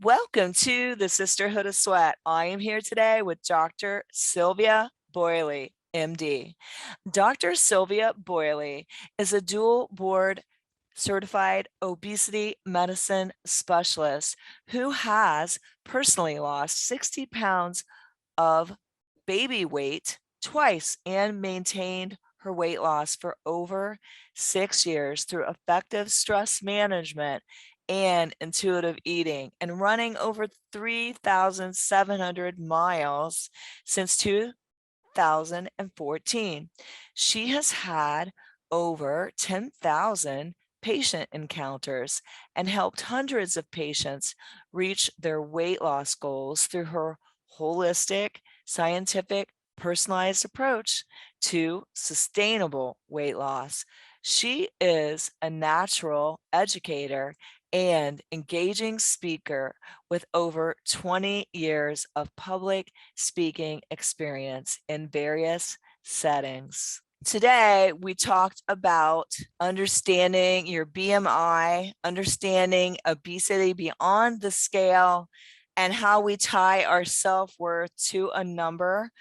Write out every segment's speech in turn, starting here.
Welcome to the Sisterhood of Sweat. I am here today with Dr. Sylvia Bollie, MD. Dr. Sylvia Bollie is a dual board certified obesity medicine specialist who has personally lost 60 pounds of baby weight twice and maintained her weight loss for over 6 years through effective stress management and intuitive eating, and running over 3,700 miles since 2014. She has had over 10,000 patient encounters and helped hundreds of patients reach their weight loss goals through her holistic, scientific, personalized approach to sustainable weight loss. She is a natural educator and engaging speaker with over 20 years of public speaking experience in various settings. Today, we talked about understanding your BMI, understanding obesity beyond the scale, and how we tie our self-worth to a number,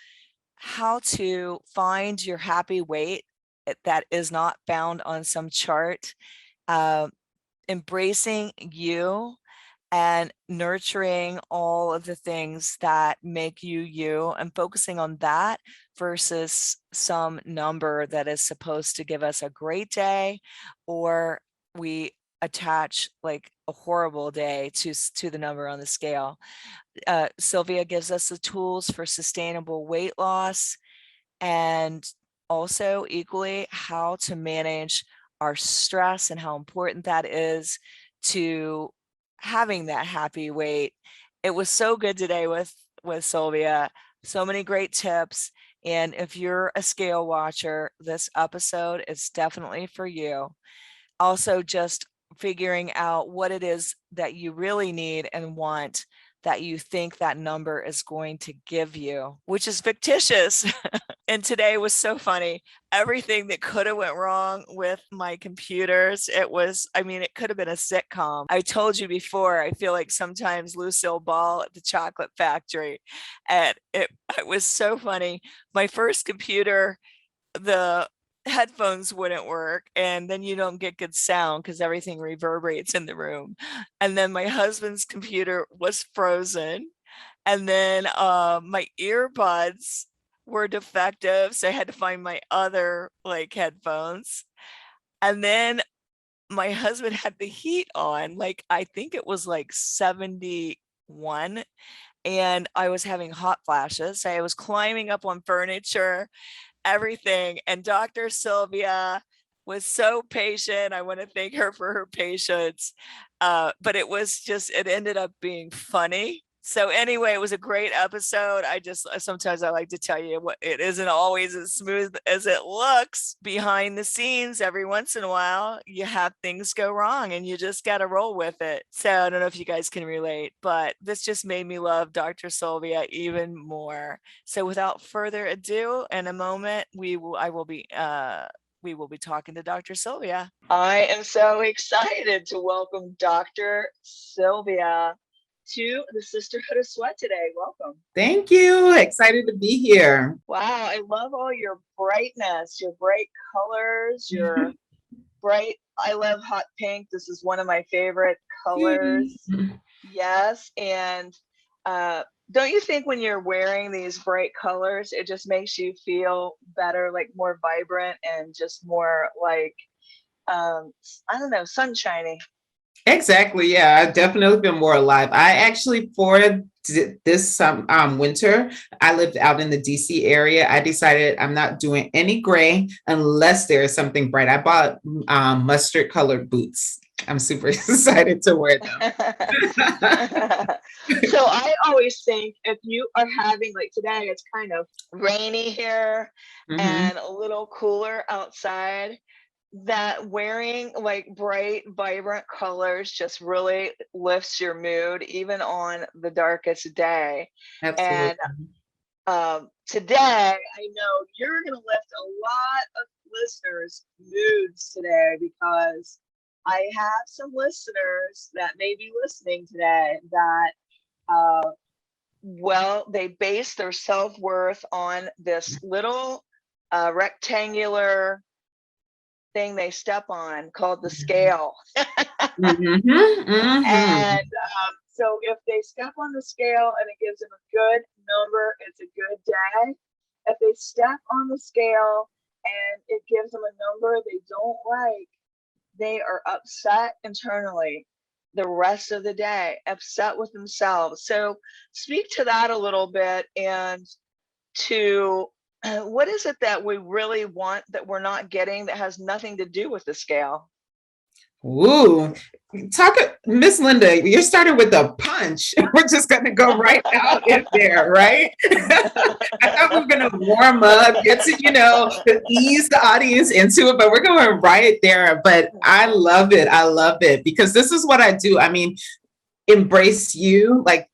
how to find your happy weight that is not found on some chart, embracing you, and nurturing all of the things that make you you, and focusing on that versus some number that is supposed to give us a great day, or we attach like a horrible day to the number on the scale. Sylvia gives us the tools for sustainable weight loss, and also equally how to manage our stress and how important that is to having that happy weight. It was so good today with Sylvia. So many great tips. And if you're a scale watcher, this episode is definitely for you. Also, just figuring out what it is that you really need and want, that you think that number is going to give you, which is fictitious. And today was so funny. Everything that could have went wrong with my computers, it could have been a sitcom. I told you before, I feel like sometimes Lucille Ball at the Chocolate Factory. And it was so funny. My first computer, the headphones wouldn't work, and then you don't get good sound because everything reverberates in the room. And then my husband's computer was frozen, and then my earbuds were defective, so I had to find my other headphones. And then my husband had the heat on, I think it was 71, and I was having hot flashes. So I was climbing up on furniture, everything. And Dr. Sylvia was so patient. I want to thank her for her patience. But it ended up being funny. So anyway, it was a great episode. Sometimes I like to tell you it isn't always as smooth as it looks behind the scenes. Every once in a while, you have things go wrong and you just got to roll with it. So I don't know if you guys can relate, but this just made me love Dr. Sylvia even more. So without further ado, in a moment, we will be talking to Dr. Sylvia. I am so excited to welcome Dr. Sylvia to the Sisterhood of Sweat today. Welcome. Thank you. Excited to be here. Wow, I love all your brightness, your bright colors, your bright, I love hot pink. This is one of my favorite colors. Yes, and don't you think when you're wearing these bright colors, it just makes you feel better, more vibrant and just more I don't know, sunshiny? Exactly. Yeah, I've definitely been more alive. I actually, for this winter, I lived out in the DC area. I decided I'm not doing any gray unless there is something bright. I bought mustard colored boots. I'm super excited to wear them. So I always think if you are having, today, it's kind of rainy here and a little cooler outside, that wearing bright, vibrant colors just really lifts your mood, even on the darkest day. Absolutely. And today, I know you're going to lift a lot of listeners' moods today, because I have some listeners that may be listening today that, well, they base their self-worth on this little rectangular thing they step on called the scale. Mm-hmm, mm-hmm. And so if they step on the scale and it gives them a good number, it's a good day. If they step on the scale and it gives them a number they don't like, they are upset internally the rest of the day, upset with themselves. So speak to that a little bit, and to what is it that we really want that we're not getting that has nothing to do with the scale? Ooh, talk, Miss Linda, you're starting with a punch. We're just going to go right out in there, right? I thought we were going to warm up, get to, ease the audience into it, but we're going right there. But I love it. I love it because this is what I do. I mean, embrace you, like,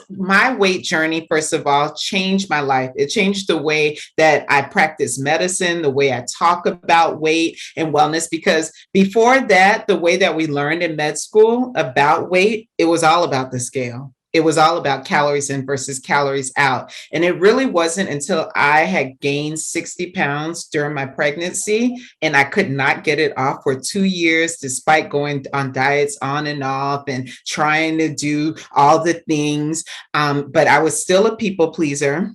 my weight journey, first of all, changed my life. It changed the way that I practice medicine, the way I talk about weight and wellness, because before that, the way that we learned in med school about weight, it was all about the scale. It was all about calories in versus calories out. And it really wasn't until I had gained 60 pounds during my pregnancy and I could not get it off for 2 years, despite going on diets on and off and trying to do all the things. But I was still a people pleaser.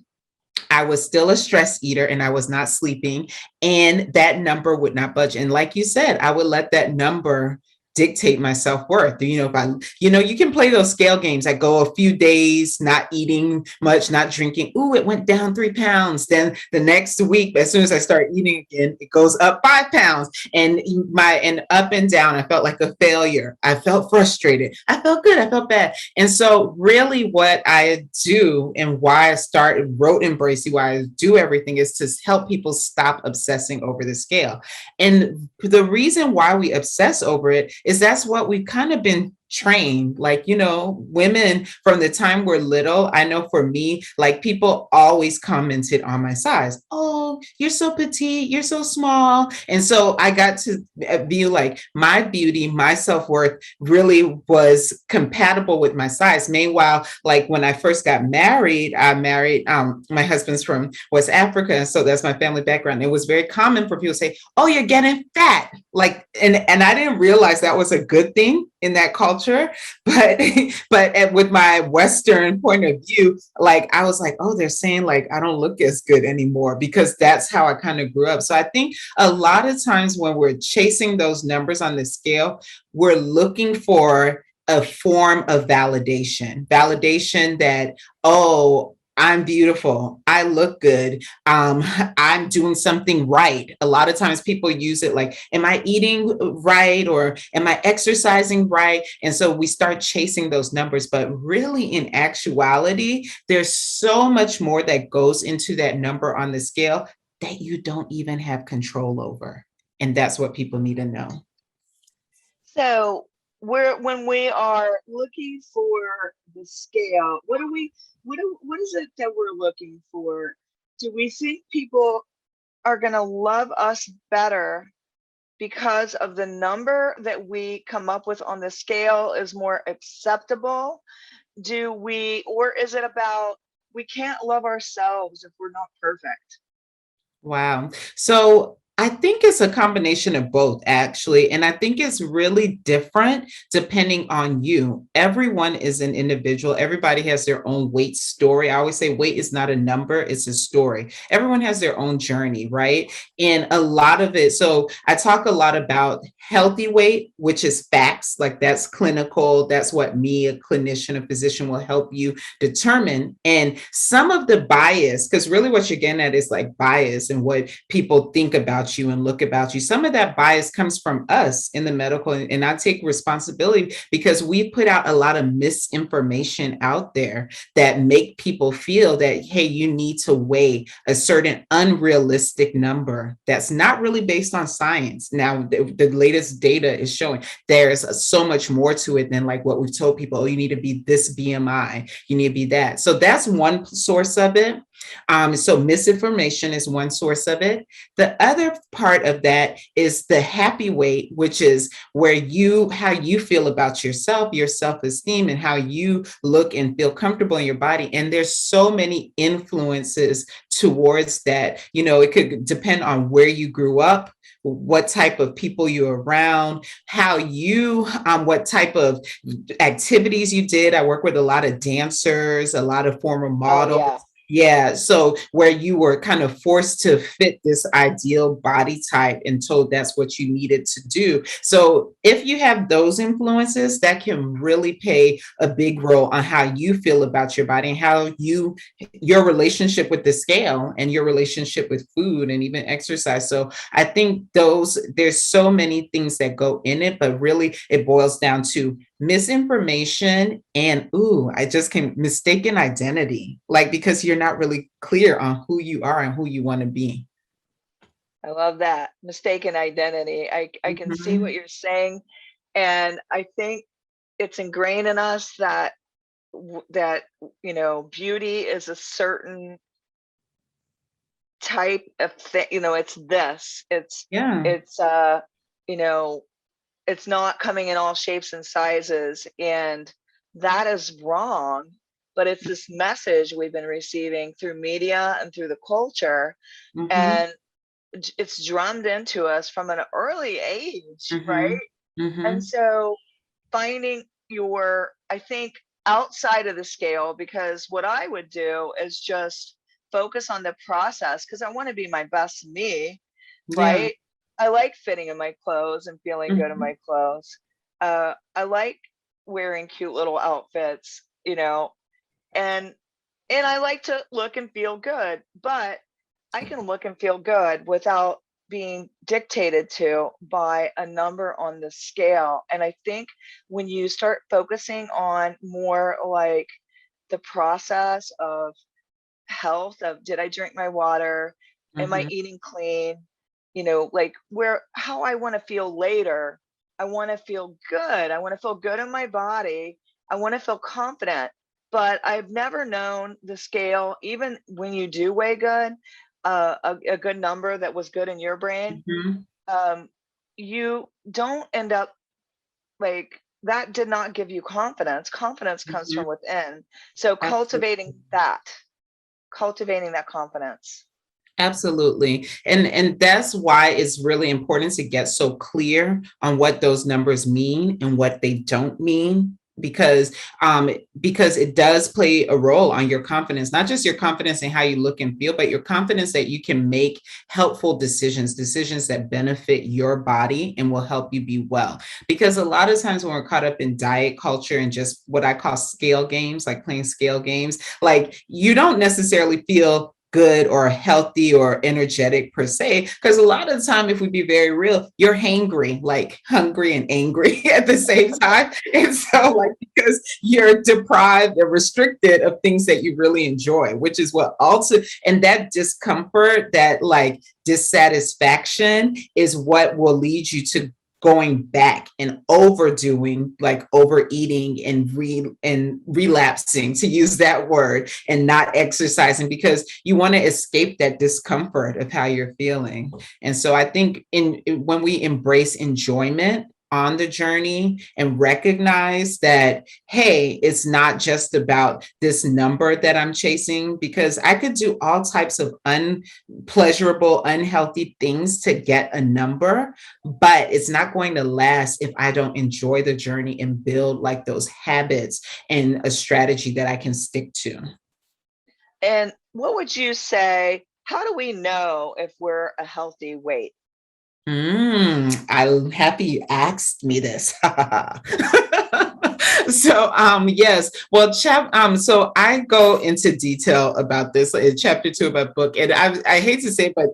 I was still a stress eater and I was not sleeping. And that number would not budge. And like you said, I would let that number dictate my self-worth. If I, you can play those scale games. I go a few days not eating much, not drinking. Ooh, it went down 3 pounds. Then the next week, as soon as I start eating again, it goes up 5 pounds. And up and down, I felt like a failure. I felt frustrated. I felt good. I felt bad. And so really what I do and why I wrote Embrace You, why I do everything is to help people stop obsessing over the scale. And the reason why we obsess over it is that's what we've kind of been trained. Like, women from the time we're little, I know for me, like people always commented on my size. Oh, you're so petite, you're so small. And so I got to view like my beauty, my self-worth really was compatible with my size. Meanwhile, like when I first got married, my husband's from West Africa. And so that's my family background. It was very common for people to say, oh, you're getting fat. Like, and I didn't realize that was a good thing in that culture, but with my Western point of view, like I was like, oh, they're saying like I don't look as good anymore, because that's how I kind of grew up. So I think a lot of times when we're chasing those numbers on the scale, we're looking for a form of validation that, oh, I'm beautiful. I look good. I'm doing something right. A lot of times people use it like, am I eating right? Or am I exercising right? And so we start chasing those numbers. But really, in actuality, there's so much more that goes into that number on the scale that you don't even have control over. And that's what people need to know. So when we are looking for the scale, what is it that we're looking for? Do we think people are going to love us better because of the number that we come up with on the scale is more acceptable? Or is it about we can't love ourselves if we're not perfect? Wow. So I think it's a combination of both, actually. And I think it's really different depending on you. Everyone is an individual. Everybody has their own weight story. I always say weight is not a number, it's a story. Everyone has their own journey, right? And a lot of it. So I talk a lot about healthy weight, which is facts, like that's clinical. That's what me, a clinician, a physician, will help you determine. And some of the bias, because really what you're getting at is like bias and what people think about you and look about you. Some of that bias comes from us in the medical, and I take responsibility because we put out a lot of misinformation out there that make people feel that, hey, you need to weigh a certain unrealistic number that's not really based on science. Now, the latest data is showing there's so much more to it than like what we've told people. Oh, you need to be this BMI, you need to be that. So that's one source of it. So misinformation is one source of it. The other part of that is the happy weight, which is where how you feel about yourself, your self-esteem, and how you look and feel comfortable in your body. And there's so many influences towards that. You know, it could depend on where you grew up, what type of people you're around, how you, what type of activities you did. I work with a lot of dancers, a lot of former Oh models. yeah. Yeah. So where you were kind of forced to fit this ideal body type and told that's what you needed to do. So if you have those influences, that can really play a big role on how you feel about your body and how your relationship with the scale and your relationship with food and even exercise. So I think there's so many things that go in it, but really it boils down to misinformation and I just came mistaken identity, like because you're not really clear on who you are and who you want to be. I love that. Mistaken identity. I can see what Mhm. you're saying. And I think it's ingrained in us that beauty is a certain type of thing. It's this. Yeah. It's you know, it's not coming in all shapes and sizes, and that is wrong. But it's this message we've been receiving through media and through the culture, Mhm. and it's drummed into us from an early age, right? Mhm. And Mhm. so finding I think, outside of the scale, because what I would do is just focus on the process because I want to be my best me, Yeah. right? I like fitting in my clothes and feeling good in Mhm. my clothes. I like wearing cute little outfits, and I like to look and feel good, but I can look and feel good without being dictated to by a number on the scale. And I think when you start focusing on more like the process of health, of did I drink my water? Am I Mhm. eating clean? Like how I want to feel later. I want to feel good. I want to feel good in my body. I want to feel confident. But I've never known the scale, even when you do weigh good, a good number that was good in your brain. Mhm. Um, you don't end up like that did not give you confidence. Confidence comes Mhm. from within. So Absolutely. cultivating that confidence. Absolutely. And that's why it's really important to get so clear on what those numbers mean and what they don't mean, because it does play a role on your confidence, not just your confidence in how you look and feel, but your confidence that you can make helpful decisions that benefit your body and will help you be well. Because a lot of times when we're caught up in diet culture and just what I call scale games, like playing scale games, like you don't necessarily feel good or healthy or energetic per se, because a lot of the time, if we be very real, you're hangry, like hungry and angry at the same time. And so like because you're deprived and restricted of things that you really enjoy, which is what also, and that discomfort, that like dissatisfaction is what will lead you to going back and overdoing, like overeating and relapsing, to use that word, and not exercising because you want to escape that discomfort of how you're feeling. And so I think when we embrace enjoyment on the journey and recognize that, hey, it's not just about this number that I'm chasing, because I could do all types of unpleasurable, unhealthy things to get a number, but it's not going to last if I don't enjoy the journey and build like those habits and a strategy that I can stick to. And what would you say? How do we know if we're a healthy weight? I'm happy you asked me this. So yes, well so I go into detail about this in chapter 2 of my book, and I hate to say it, but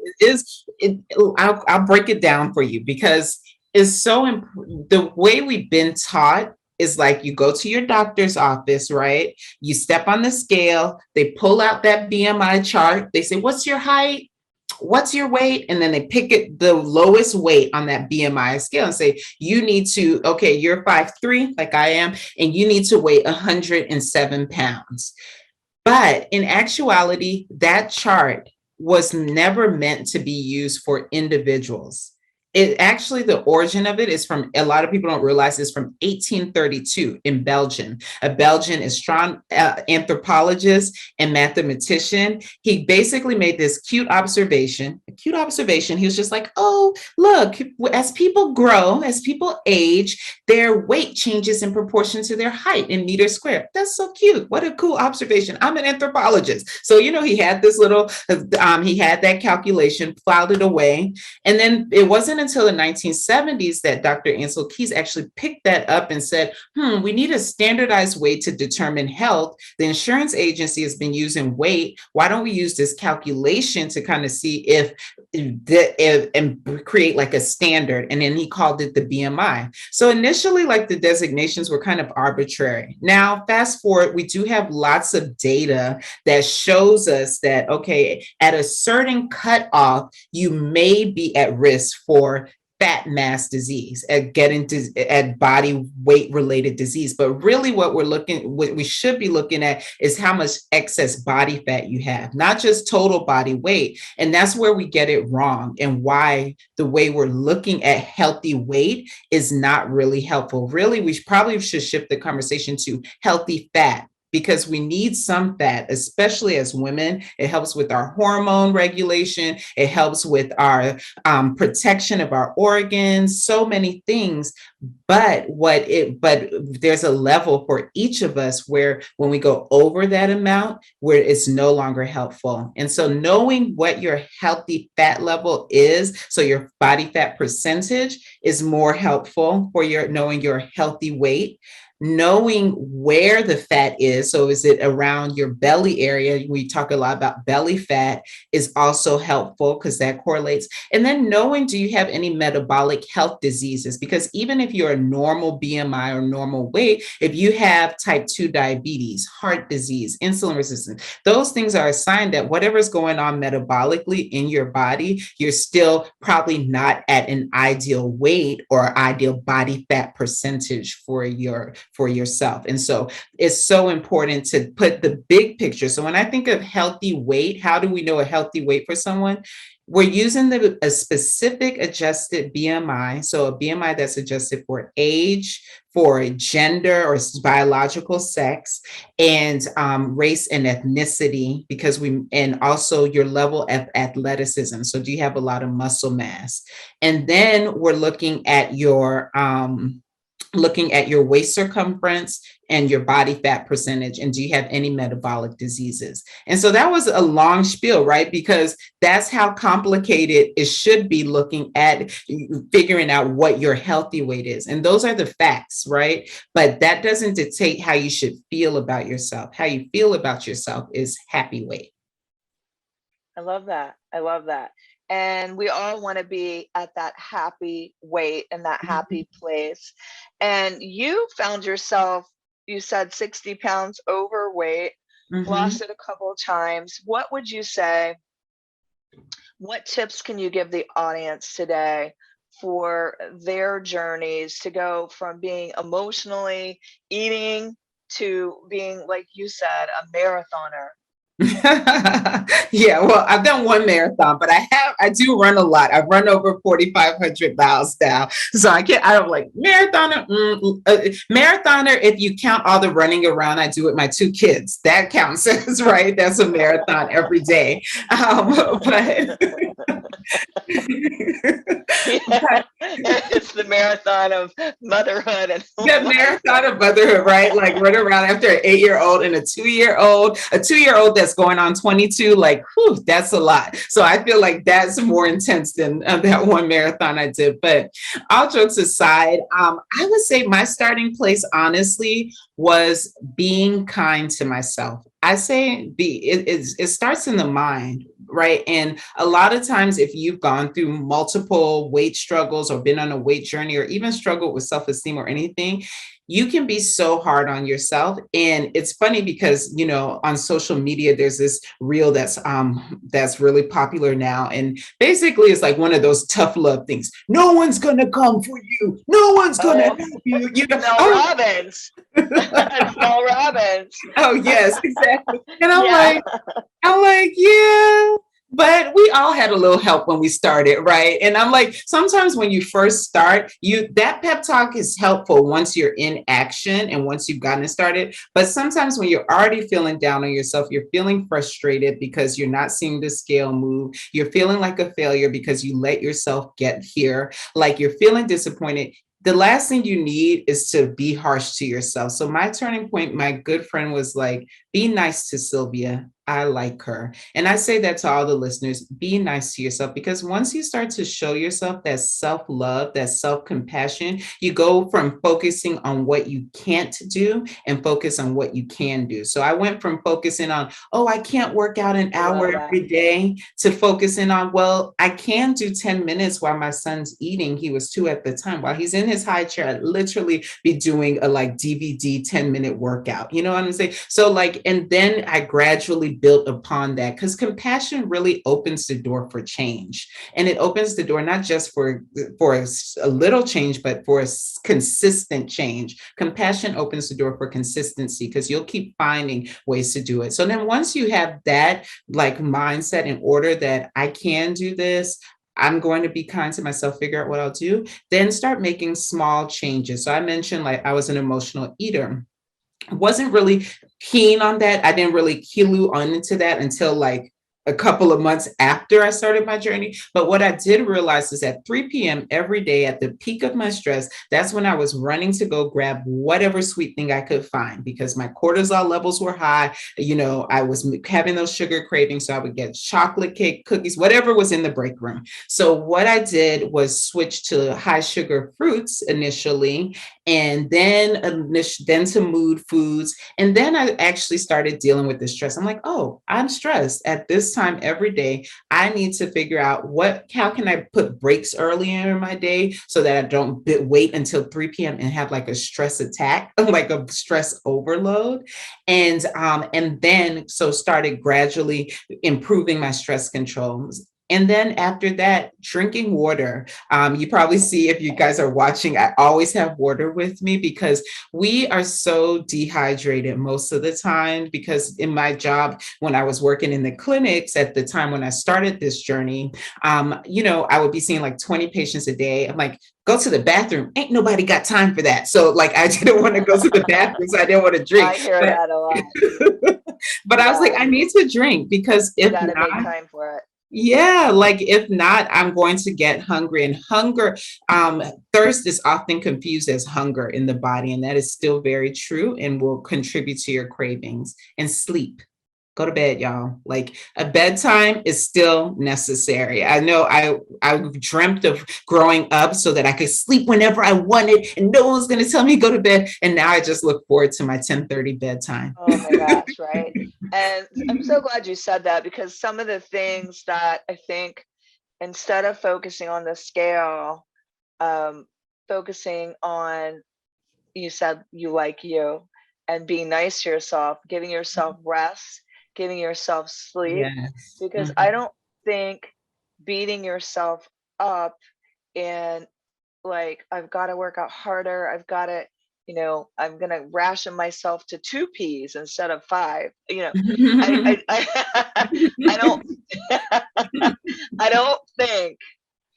I'll break it down for you because it's so important. The way we've been taught is like you go to your doctor's office, right? You step on the scale, they pull out that BMI chart, they say, what's your height? What's your weight? And then they pick it the lowest weight on that BMI scale and say, you need to, okay, you're 5'3", like I am, and you need to weigh 107 pounds. But in actuality, that chart was never meant to be used for individuals. It actually, the origin of it is from, a lot of people don't realize, it's from 1832 in Belgium. A Belgian anthropologist and mathematician. He basically made this cute observation, a cute observation. He was just like, oh, look, as people grow, as people age, their weight changes in proportion to their height in meters squared. That's so cute. What a cool observation. I'm an anthropologist. So, he had this little, he had that calculation, filed it away. And then it wasn't until the 1970s that Dr. Ansel Keys actually picked that up and said, we need a standardized way to determine health. The insurance agency has been using weight. Why don't we use this calculation to kind of see if and create like a standard? And then he called it the BMI. So initially, like, the designations were kind of arbitrary. Now, fast forward, we do have lots of data that shows us that, okay, at a certain cutoff, you may be at risk for fat mass disease, at body weight related disease. But really what we should be looking at is how much excess body fat you have, not just total body weight. And that's where we get it wrong, and why the way we're looking at healthy weight is not really helpful. Really, we probably should shift the conversation to healthy fat, because we need some fat, especially as women. It helps with our hormone regulation. It helps with our protection of our organs, so many things. But there's a level for each of us where when we go over that amount, where it's no longer helpful. And so knowing what your healthy fat level is, so your body fat percentage, is more helpful for knowing your healthy weight. Knowing where the fat is, so is it around your belly area? We talk a lot about belly fat, is also helpful because that correlates. And then knowing, do you have any metabolic health diseases? Because even if you're a normal BMI or normal weight, if you have type 2 diabetes, heart disease, insulin resistance, those things are a sign that whatever's going on metabolically in your body, you're still probably not at an ideal weight or ideal body fat percentage for yourself. And so it's so important to put the big picture. So when I think of healthy weight, how do we know a healthy weight for someone? We're using a specific adjusted BMI. So a BMI that's adjusted for age, for gender or biological sex, and race and ethnicity, and also your level of athleticism. So do you have a lot of muscle mass? And then we're looking at your waist circumference and your body fat percentage, and do you have any metabolic diseases? And so that was a long spiel, right? Because that's how complicated it should be, looking at figuring out what your healthy weight is. And those are the facts, right? But that doesn't dictate how you should feel about yourself. How you feel about yourself is happy weight. I love that. I love that. And we all want to be at that happy weight and that happy place. And you found yourself, you said 60 pounds overweight, lost it a couple of times. What would you say? What tips can you give the audience today for their journeys to go from being emotionally eating to being, like you said, a marathoner? Yeah, well, I've done one marathon, but I do run a lot. I've run over 4,500 miles now. So I don't like marathoner. Marathoner, if you count all the running around I do with my 2 kids, that counts as, right? That's a marathon every day. But Yeah, it's the marathon of motherhood. And the marathon of motherhood, right? Like run around after an 8-year-old and a 2-year-old that's going on 22, like, whew, that's a lot. So I feel like that's more intense than that one marathon I did. But all jokes aside, I would say my starting place, honestly, was being kind to myself. I say it starts in the mind, right? And a lot of times, if you've gone through multiple weight struggles or been on a weight journey or even struggled with self-esteem or anything, you can be so hard on yourself. And it's funny because, on social media, there's this reel that's really popular now. And basically it's like one of those tough love things. No one's going to come for you. No one's going to help you. Mel Robbins. It's Mel Robbins. Oh, yes, exactly. And I'm like, yeah, But we all had a little help when we started, right? And I'm like, sometimes when you first start, that pep talk is helpful once you're in action and once you've gotten it started. But sometimes when you're already feeling down on yourself, you're feeling frustrated because you're not seeing the scale move. You're feeling like a failure because you let yourself get here. Like you're feeling disappointed. The last thing you need is to be harsh to yourself. So my turning point, my good friend was like, be nice to Sylvia. I like her. And I say that to all the listeners, be nice to yourself, because once you start to show yourself that self-love, that self-compassion, you go from focusing on what you can't do and focus on what you can do. So I went from focusing on, oh, I can't work out an I love hour that. every day, to focusing on, well, I can do 10 minutes while my son's eating. He was 2 at the time. While he's in his high chair, I'd literally be doing a like DVD 10-minute workout. You know what I'm saying? So like, and then I gradually built upon that, because compassion really opens the door for change, and it opens the door not just for a little change, but for a consistent change. Compassion opens the door for consistency, because you'll keep finding ways to do it. So then once you have that like mindset in order, that I can do this, I'm going to be kind to myself, figure out what I'll do, then start making small changes. So I mentioned like I was an emotional eater. I wasn't really keen on that. I didn't really key on into that until like a couple of months after I started my journey. But what I did realize is at 3 p.m. every day, at the peak of my stress, that's when I was running to go grab whatever sweet thing I could find, because my cortisol levels were high. You know, I was having those sugar cravings. So I would get chocolate cake, cookies, whatever was in the break room. So what I did was switch to high sugar fruits initially, and then to mood foods. And then I actually started dealing with the stress. I'm like, oh, I'm stressed at this time every day. I need to figure out how can I put breaks earlier in my day so that I don't wait until 3 p.m. and have like a stress attack, like a stress overload. And then so started gradually improving my stress controls. And then after that, drinking water. You probably see, if you guys are watching, I always have water with me, because we are so dehydrated most of the time. Because in my job, when I was working in the clinics at the time when I started this journey, I would be seeing like 20 patients a day. I'm like, go to the bathroom. Ain't nobody got time for that. So like, I didn't want to go to the bathroom, so I didn't want to drink. I hear But that a lot. but I was like, Yeah, I need to drink, because you if got to make not, time for it. yeah, like if not, I'm going to get hungry. And um, thirst is often confused as hunger in the body. And that is still very true and will contribute to your cravings. And sleep. Go to bed, y'all. Like a bedtime is still necessary. I know I dreamt of growing up so that I could sleep whenever I wanted and no one's gonna tell me to go to bed. And now I just look forward to my 10:30 bedtime. Oh my gosh, right? And I'm so glad you said that, because some of the things that I think, instead of focusing on the scale, um, focusing on, you said you like you, and being nice to yourself, giving yourself rest, giving yourself sleep, Yes. because I Mhm. don't think beating yourself up and like, I've got to work out harder, I've got to, I'm gonna ration myself to 2 peas instead of 5. I don't I don't think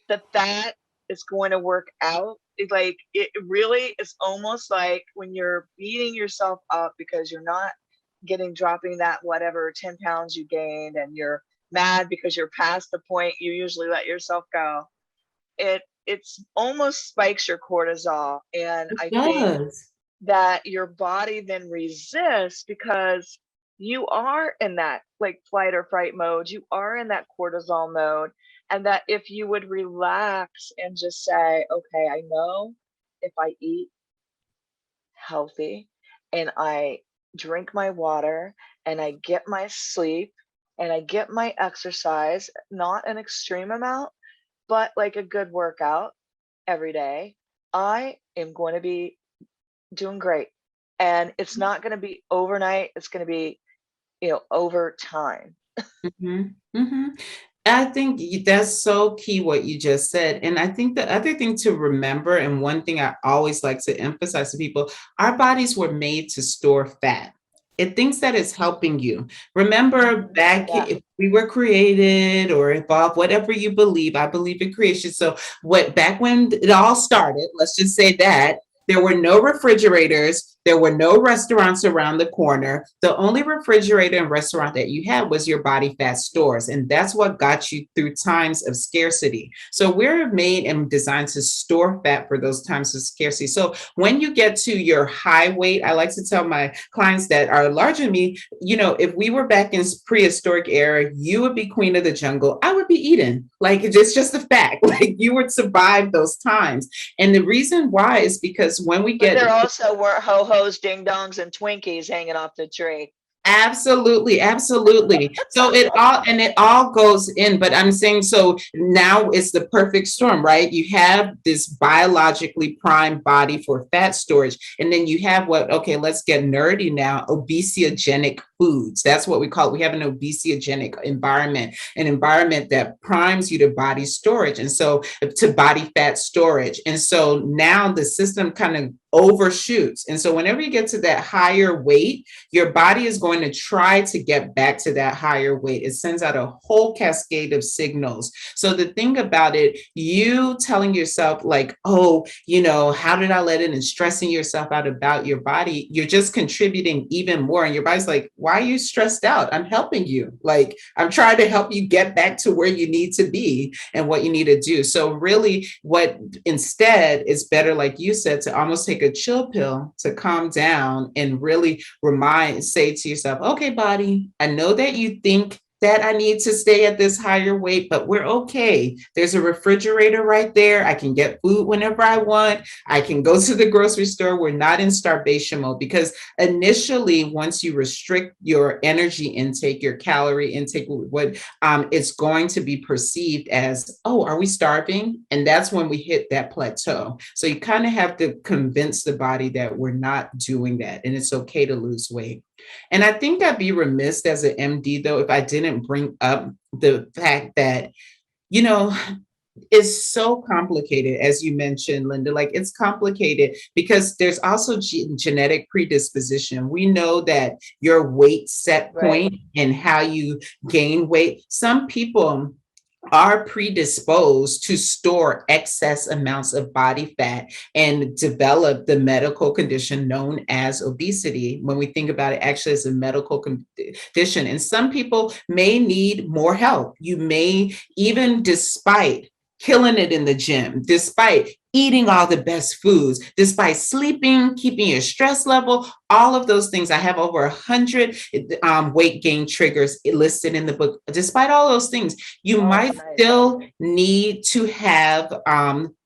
that that is going to work out. It really is almost like when you're beating yourself up because you're not dropping that whatever 10 pounds you gained, and you're mad because you're past the point you usually let yourself go. It's almost spikes your cortisol, and It I think does. that your body then resists, because you are in that like flight or fright mode, you are in that cortisol mode. And that if you would relax and just say, okay, I know if I eat healthy and I drink my water and I get my sleep and I get my exercise, not an extreme amount, but like a good workout every day, I am going to be doing great. And it's not going to be overnight, it's going to be, over time. Mhm, mhm. I think that's so key what you just said. And I think the other thing to remember, and one thing I always like to emphasize to people, our bodies were made to store fat. It thinks that it's helping you. Remember Mhm. back, Yeah. if we were created or evolved, whatever you believe, I believe in creation. So what back when it all started, let's just say that there were no refrigerators, there were no restaurants around the corner. The only refrigerator and restaurant that you had was your body fat stores. And that's what got you through times of scarcity. So we're made and designed to store fat for those times of scarcity. So when you get to your high weight, I like to tell my clients that are larger than me, you know, if we were back in prehistoric era, you would be queen of the jungle. I would be eaten. Like, it's just a fact. Like, you would survive those times. And the reason why is because when we But get, there also were ho-hos, ding-dongs, and Twinkies hanging off the tree. absolutely, absolutely. So it all goes in, but I'm saying, so now it's the perfect storm, right? You have this biologically primed body for fat storage, and then you have what, okay, let's get nerdy now, obesogenic foods. That's what we call it. We have an obesogenic environment, an environment that primes you to body storage, and so to body fat storage. And so now the system kind of overshoots. And so whenever you get to that higher weight, your body is going to try to get back to that higher weight. It sends out a whole cascade of signals. So the thing about it, you telling yourself like, oh, you know, how did I let it, and stressing yourself out about your body, you're just contributing even more. And your body's like, why are you stressed out? I'm helping you. Like, I'm trying to help you get back to where you need to be and what you need to do. So really what instead is better, like you said, to almost take a chill pill to calm down and really say to yourself, okay, body, I know that you think that I need to stay at this higher weight, but we're okay. There's a refrigerator right there. I can get food whenever I want. I can go to the grocery store. We're not in starvation mode, because initially, once you restrict your energy intake, your calorie intake, what it's going to be perceived as, oh, are we starving? And that's when we hit that plateau. So you kind of have to convince the body that we're not doing that, and it's okay to lose weight. And I think I'd be remiss as an MD, though, if I didn't bring up the fact that, you know, it's so complicated, as you mentioned, Linda. Like, it's complicated because there's also genetic predisposition. We know that your weight set Right. point and how you gain weight, some people are predisposed to store excess amounts of body fat and develop the medical condition known as obesity. When we think about it, actually, it's a medical condition. And some people may need more help. You may, even despite killing it in the gym, despite eating all the best foods, despite sleeping, keeping your stress level, all of those things. I have over 100 weight gain triggers listed in the book. Despite all those things, you Oh, might nice. still need to have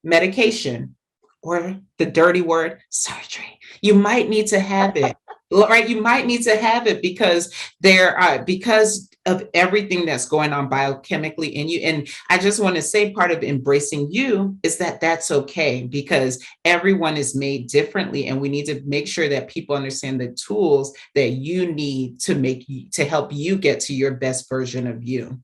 medication, or the dirty word, surgery. You might need to have it. Right, you might need to have it because because of everything that's going on biochemically in you. And I just want to say, part of embracing you is that that's okay, because everyone is made differently, and we need to make sure that people understand the tools that you need to help you get to your best version of you.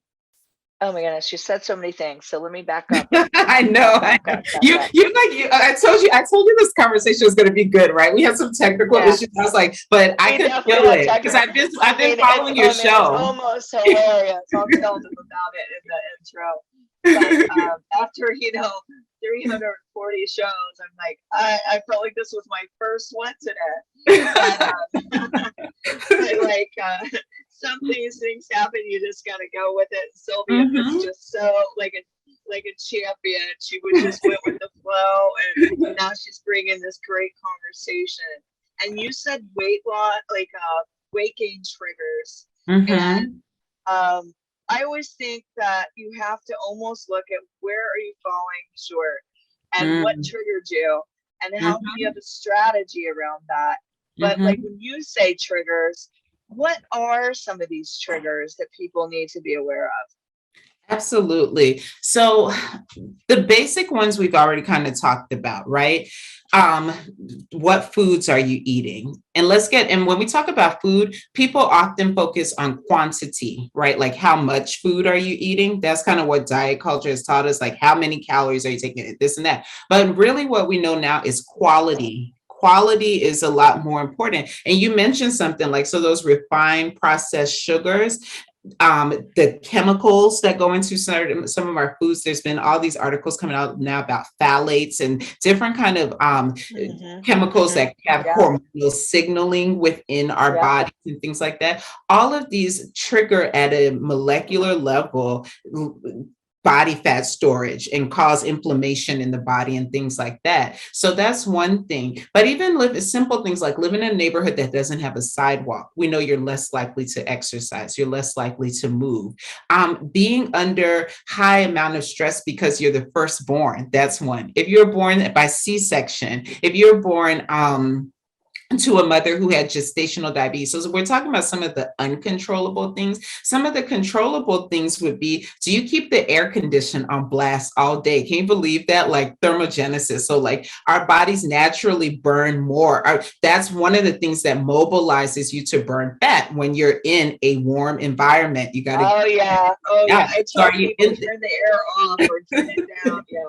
Oh my goodness, you said so many things. So let me back up and I back know, up, I back know. up, back You, up. you like you. I told you this conversation was going to be good, right? We had some technical Yeah, issues. I was like, but I we could definitely feel had it because technical. I've been following your It's show. almost hilarious. I'll tell them about it in the intro. But after 340 shows, I'm like, I felt like this was my first one today. But but like some of these things happen, you just gotta go with it. Sylvia is Mhm. just so like a champion. She would just went with the flow, and now she's bringing this great conversation. And you said weight loss, like weight gain triggers, and Mhm. um, I always think that you have to almost look at where are you falling short, and what Mhm. triggered you, and how can you Mhm. have a strategy around that. But like Mhm. when you say triggers, what are some of these triggers that people need to be aware of? Absolutely. So the basic ones we've already kind of talked about, right? Um, what foods are you eating? And when we talk about food, people often focus on quantity, right? Like, how much food are you eating? That's kind of what diet culture has taught us, like how many calories are you taking, this and that. But really what we know now is quality. quality is a lot more important. And you mentioned something like, so those refined processed sugars, the chemicals that go into some of our foods. There's been all these articles coming out now about phthalates and different kind of chemicals that have Yeah. hormonal signaling within our Yeah. bodies and things like that. All of these trigger at a molecular level body fat storage and cause inflammation in the body and things like that. So that's one thing. But even simple things like living in a neighborhood that doesn't have a sidewalk, we know you're less likely to exercise, you're less likely to move. Being under high amount of stress because you're the firstborn, that's one. If you're born by C-section, if you're born to a mother who had gestational diabetes. So we're talking about some of the uncontrollable things. Some of the controllable things would be, do you keep the air condition on blast all day? Can you believe that? Like thermogenesis. So like our bodies naturally burn more. That's one of the things that mobilizes you to burn fat when you're in a warm environment. You got to. Oh yeah. Oh yeah. I So tell people turn the air off or turn it down. Yeah.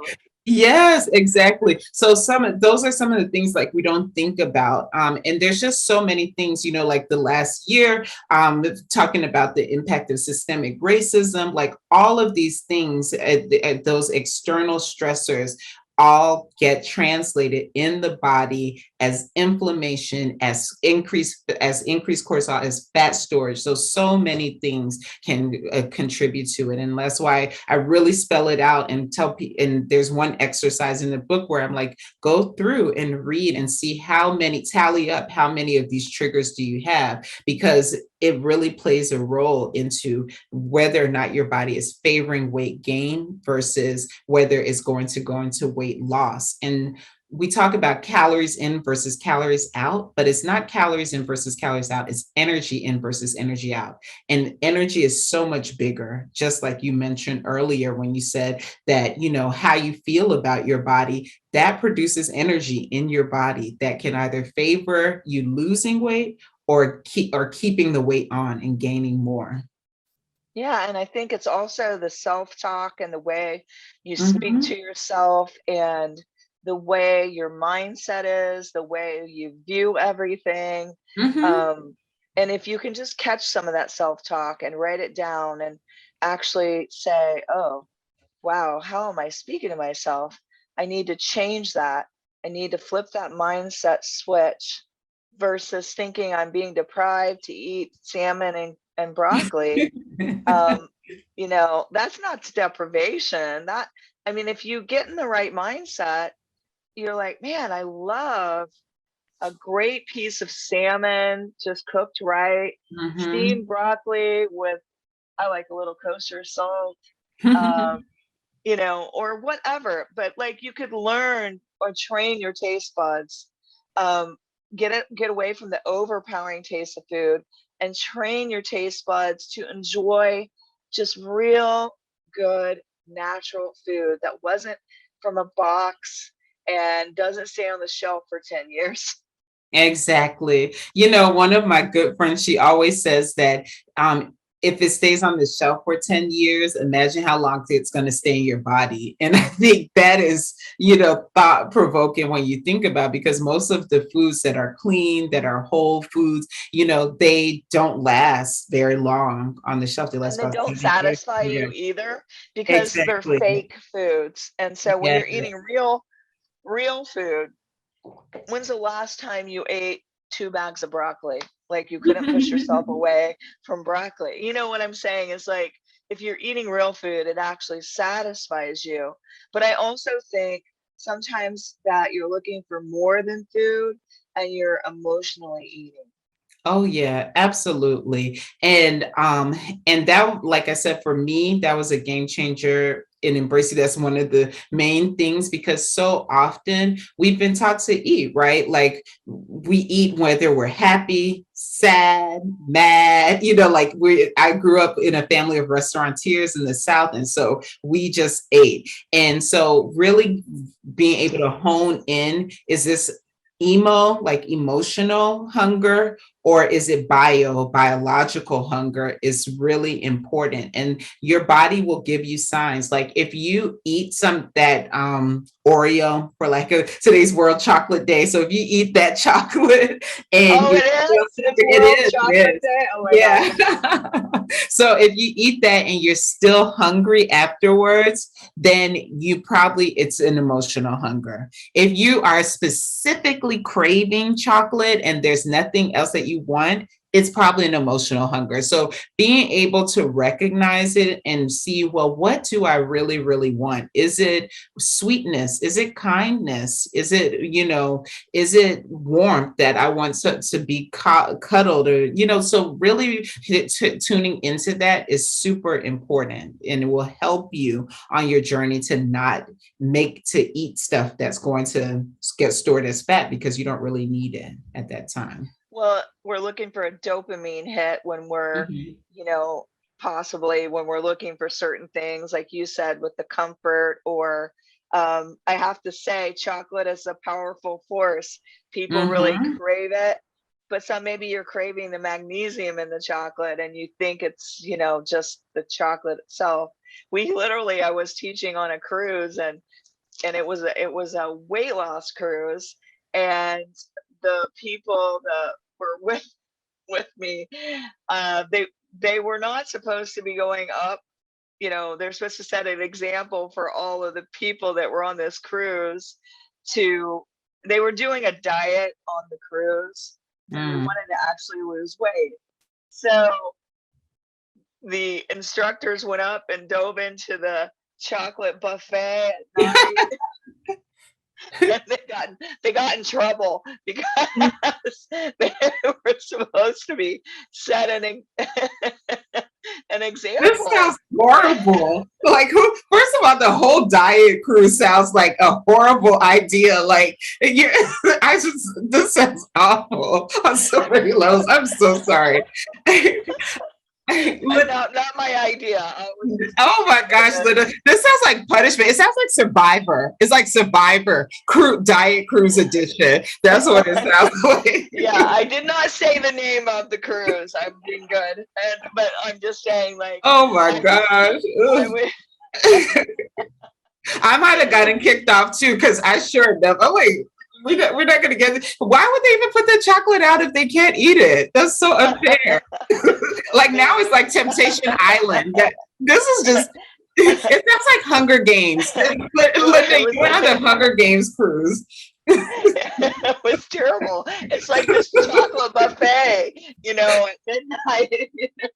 Yes, exactly. So those are some of the things like we don't think about. And there's just so many things, like the last year, talking about the impact of systemic racism, like all of these things, those external stressors all get translated in the body as inflammation, as increased cortisol, as fat storage. So many things can contribute to it. And that's why I really spell it out and tell people, and there's one exercise in the book where I'm like, go through and read and see tally up how many of these triggers do you have, because it really plays a role into whether or not your body is favoring weight gain versus whether it's going to go into weight loss. And we talk about calories in versus calories out, but it's not calories in versus calories out. It's energy in versus energy out. And energy is so much bigger, just like you mentioned earlier when you said that, how you feel about your body, that produces energy in your body that can either favor you losing weight or keeping the weight on and gaining more. Yeah, and I think it's also the self-talk and the way you speak Mm-hmm. to yourself and the way your mindset is, the way you view everything. Mm-hmm. Um, and if you can just catch some of that self-talk and write it down and actually say, oh, wow, how am I speaking to myself? I need to change that. I need to flip that mindset switch versus thinking I'm being deprived to eat salmon and broccoli. um that's not deprivation. If you get in the right mindset, you're like, man, I love a great piece of salmon just cooked right, Mm-hmm. steamed broccoli with, I like a little kosher salt, um or whatever. But like, you could learn or train your taste buds, um get away from the overpowering taste of food and train your taste buds to enjoy just real good natural food that wasn't from a box and doesn't stay on the shelf for 10 years. Exactly. One of my good friends, she always says that if it stays on the shelf for 10 years, imagine how long it's going to stay in your body. And I think that is, thought provoking when you think about, because most of the foods that are clean, that are whole foods, they don't last very long on the shelf. They last And they about don't 7 years. satisfy Yeah, you either because they're exactly. fake foods. And so when Yeah. you're eating real food, when's the last time you ate 2 bags of broccoli? Like, you couldn't push yourself away from broccoli. You know what I'm saying? Is like, if you're eating real food, it actually satisfies you. But I also think sometimes that you're looking for more than food and you're emotionally eating. Oh yeah, absolutely. And that, like I said, for me, that was a game changer in embracing. That's one of the main things, because so often we've been taught to eat, right? Like we eat whether we're happy, sad, mad, like I grew up in a family of restaurateurs in the South. And so we just ate. And so really being able to hone in, is this like emotional hunger, or is it biological hunger is really important. And your body will give you signs. Like if you eat some that Oreo for like today's World Chocolate Day. So if you eat that chocolate and Oh, you it is? It's World it Chocolate is. Day? Oh my God. Yeah. So if you eat that and you're still hungry afterwards, then it's an emotional hunger. If you are specifically craving chocolate and there's nothing else that you want, it's probably an emotional hunger. So being able to recognize it and see, well, what do I really, really want? Is it sweetness? Is it kindness? Is it, is it warmth that I want to be cuddled, or, so really tuning into that is super important, and it will help you on your journey to not to eat stuff that's going to get stored as fat because you don't really need it at that time. Well, we're looking for a dopamine hit when we're, Mhm. you know, possibly when we're looking for certain things, like you said, with the comfort, or I have to say, chocolate is a powerful force. People really Mhm. crave it, but maybe you're craving the magnesium in the chocolate and you think it's, just the chocolate itself. I was teaching on a cruise, and it was a weight loss cruise, and the people that were with me, they were not supposed to be going up. They're supposed to set an example for all of the people that were on this cruise. To They were doing a diet on the cruise, and they Mm. wanted to actually lose weight. So the instructors went up and dove into the chocolate buffet at night. And they got in trouble because they were supposed to be setting an This example. sounds horrible. Like, first of all, the whole diet cruise sounds like a horrible idea. Like, this sounds awful on so many levels. I'm so sorry. And not my idea. I was just Oh my gosh, given. Linda. This sounds like punishment. It sounds like Survivor. It's like Survivor Diet Cruise Edition. That's what it sounds like. Yeah, I did not say the name of the cruise. I'm being good, but I'm just saying, like, Oh my I gosh. I Ugh. would. I might have gotten kicked off too, because I sure enough. Oh wait, we're not going to get it. Why would they even put the chocolate out if they can't eat it? That's so unfair. Like now it's like Temptation Island. This is just. It sounds like Hunger Games. Linda, It was you went on the Hunger Games cruise. it was terrible. It's like this chocolate buffet, at midnight.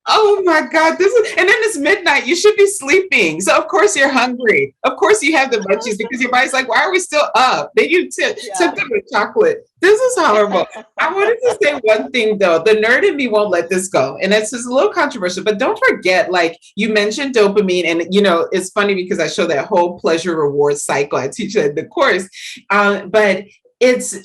Oh my God. And then it's midnight. You should be sleeping. So of course you're hungry. Of course you have the munchies because your body's like, why are we still up? Then you took Yeah. them with chocolate. This is horrible. I wanted to say one thing though. The nerd in me won't let this go. And it's just a little controversial, but don't forget, like you mentioned dopamine, and it's funny because I show that whole pleasure reward cycle. I teach that in the course. But it's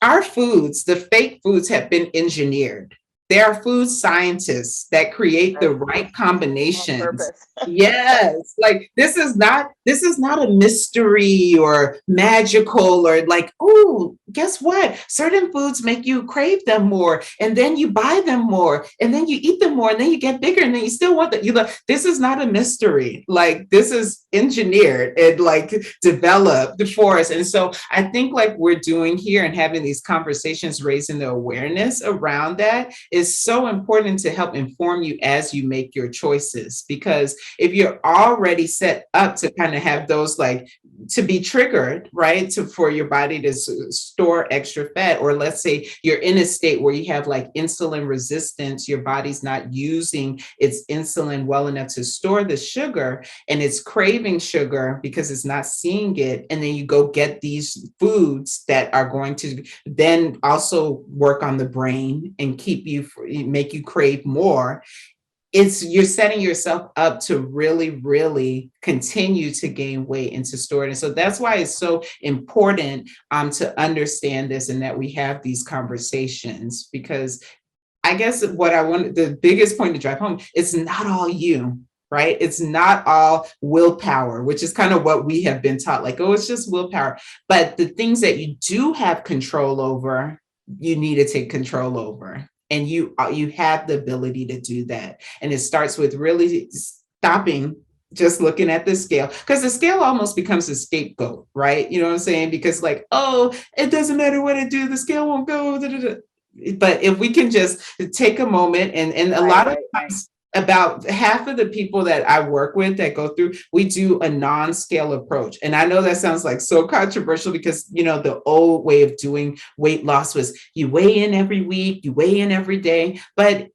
our foods, the fake foods have been engineered. There are food scientists that create the Right. right On combinations. purpose. Yes, like this is not a mystery or magical or like, oh, guess what? Certain foods make you crave them more, and then you buy them more, and then you eat them more, and then you get bigger, and then you still want that. This is not a mystery. Like this is engineered and like developed for us. And so I think like we're doing here and having these conversations, raising the awareness around that is so important to help inform you as you make your choices. Because if you're already set up to kind of have those like to be triggered, right? For your body to store extra fat, or let's say you're in a state where you have like insulin resistance, your body's not using its insulin well enough to store the sugar, and it's craving sugar because it's not seeing it. And then you go get these foods that are going to then also work on the brain and make you crave more. You're setting yourself up to really, really continue to gain weight and to store it. And so that's why it's so important to understand this and that we have these conversations, because I guess what I want, the biggest point to drive home, it's not all you. right? It's not all willpower, which is kind of what we have been taught, like, oh, it's just willpower. But the things that you do have control over, you need to take control over. And you have the ability to do that. And it starts with really stopping just looking at the scale, because the scale almost becomes a scapegoat, right? You know what I'm saying? Because like, oh, it doesn't matter what I do, the scale won't go. Da, da, da. But if we can just take a moment, and a Right, lot of right, right. times, about half of the people that I work with that go through, we do a non-scale approach. And I know that sounds like so controversial, because, you know, the old way of doing weight loss was you weigh in every week, you weigh in every day. But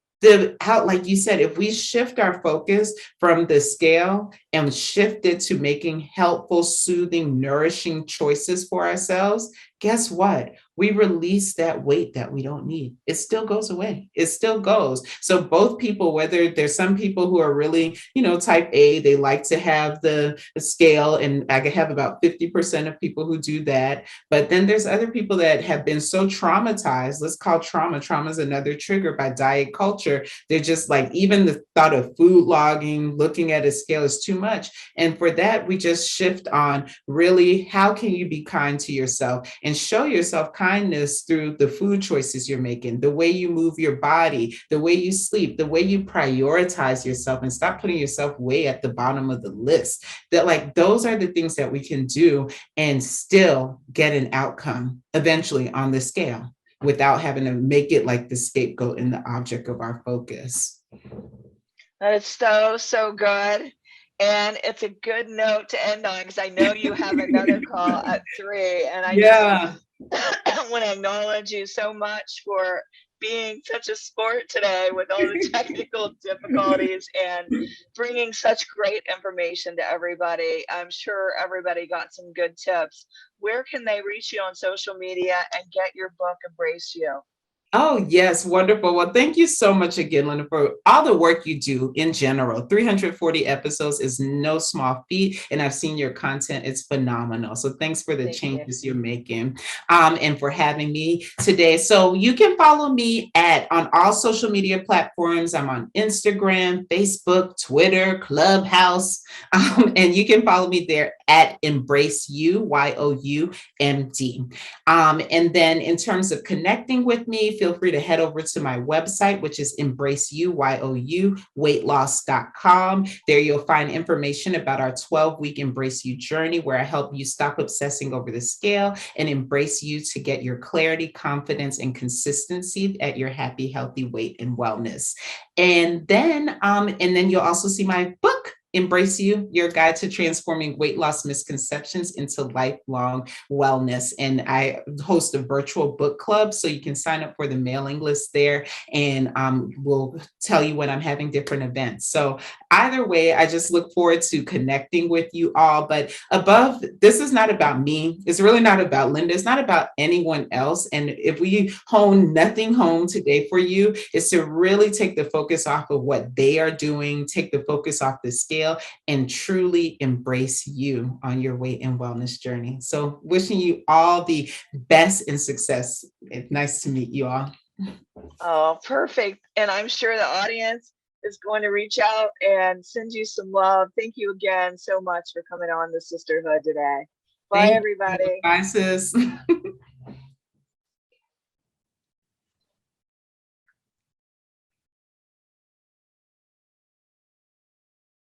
how, like you said, if we shift our focus from the scale and shift it to making helpful, soothing, nourishing choices for ourselves, guess what? We release that weight that we don't need. It still goes away. It still goes. So both people, whether there's some people who are really, you know, type A, they like to have the scale, and I have about 50% of people who do that. But then there's other people that have been so traumatized. Let's call trauma. Trauma is another trigger by diet culture. They're just like, even the thought of food logging, looking at a scale is too much. And for that, we just shift on really, how can you be kind to yourself and show yourself kindness through the food choices you're making, the way you move your body, the way you sleep, the way you prioritize yourself, and stop putting yourself way at the bottom of the list. That, like, those are the things that we can do and still get an outcome eventually on the scale without having to make it like the scapegoat and the object of our focus. That is so, so good. And it's a good note to end on, because I know you have another call at 3. And I just Yeah. want to acknowledge you so much for being such a sport today with all the technical difficulties and bringing such great information to everybody. I'm sure everybody got some good tips. Where can they reach you on social media and get your book, Embrace You? Oh, yes. Wonderful. Well, thank you so much again, Linda, for all the work you do in general. 340 episodes is no small feat, and I've seen your content. It's phenomenal. So thanks for the Thank you. changes you're making, and for having me today. So you can follow me on all social media platforms. I'm on Instagram, Facebook, Twitter, Clubhouse, and you can follow me there at EmbraceYOU, YOUMD. And then in terms of connecting with me, feel free to head over to my website, which is EmbraceYOU, YOU, weightloss.com. There you'll find information about our 12-week Embrace You journey, where I help you stop obsessing over the scale and embrace you to get your clarity, confidence, and consistency at your happy, healthy weight and wellness. And then you'll also see my book, Embrace You, your guide to transforming weight loss misconceptions into lifelong wellness. And I host a virtual book club, so you can sign up for the mailing list there, and we'll tell you when I'm having different events. So either way, I just look forward to connecting with you all. But above, this is not about me. It's really not about Linda. It's not about anyone else. And if we hone nothing home today for you, is to really take the focus off of what they are doing, take the focus off the scale, and truly embrace you on your weight and wellness journey. So wishing you all the best and success. It's nice to meet you all. Oh, perfect. And I'm sure the audience is going to reach out and send you some love. Thank you again so much for coming on the Sisterhood today. Bye, Thank you. everybody. Bye, sis.